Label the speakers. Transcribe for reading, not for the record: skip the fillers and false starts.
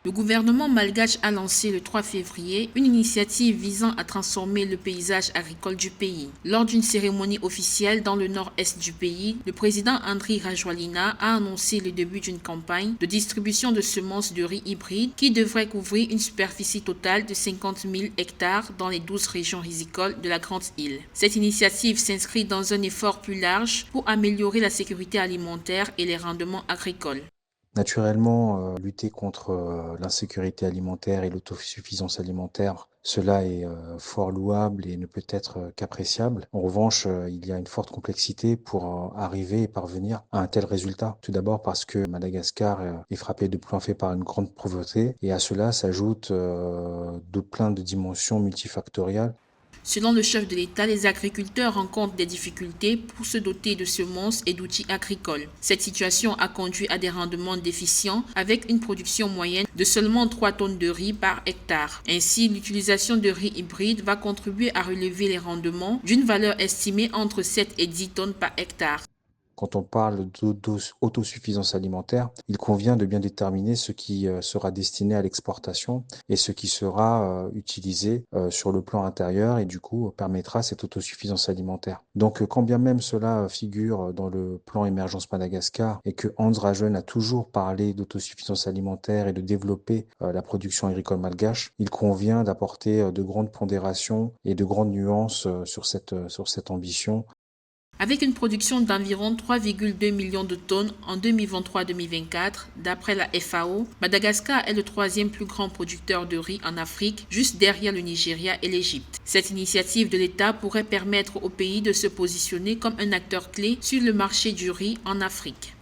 Speaker 1: Le gouvernement malgache a lancé le 3 février une initiative visant à transformer le paysage agricole du pays. Lors d'une cérémonie officielle dans le nord-est du pays, le président Andry Rajoelina a annoncé le début d'une campagne de distribution de semences de riz hybride qui devrait couvrir une superficie totale de 50 000 hectares dans les 12 régions rizicoles de la Grande Île. Cette initiative s'inscrit dans un effort plus large pour améliorer la sécurité alimentaire et les rendements agricoles.
Speaker 2: Naturellement, lutter contre l'insécurité alimentaire et l'autosuffisance alimentaire, cela est fort louable et ne peut être qu'appréciable. En revanche, il y a une forte complexité pour arriver et parvenir à un tel résultat. Tout d'abord parce que Madagascar est frappé de plein fait par une grande pauvreté et à cela s'ajoutent de plein de dimensions multifactorielles.
Speaker 1: Selon le chef de l'État, les agriculteurs rencontrent des difficultés pour se doter de semences et d'outils agricoles. Cette situation a conduit à des rendements déficients avec une production moyenne de seulement 3 tonnes de riz par hectare. Ainsi, l'utilisation de riz hybride va contribuer à relever les rendements d'une valeur estimée entre 7 et 10 tonnes par hectare.
Speaker 2: Quand on parle d'autosuffisance alimentaire, il convient de bien déterminer ce qui sera destiné à l'exportation et ce qui sera utilisé sur le plan intérieur et du coup permettra cette autosuffisance alimentaire. Donc quand bien même cela figure dans le plan Émergence Madagascar et que Hans Rajön a toujours parlé d'autosuffisance alimentaire et de développer la production agricole malgache, il convient d'apporter de grandes pondérations et de grandes nuances sur cette ambition.
Speaker 1: Avec une production d'environ 3,2 millions de tonnes en 2023-2024, d'après la FAO, Madagascar est le troisième plus grand producteur de riz en Afrique, juste derrière le Nigeria et l'Égypte. Cette initiative de l'État pourrait permettre au pays de se positionner comme un acteur clé sur le marché du riz en Afrique.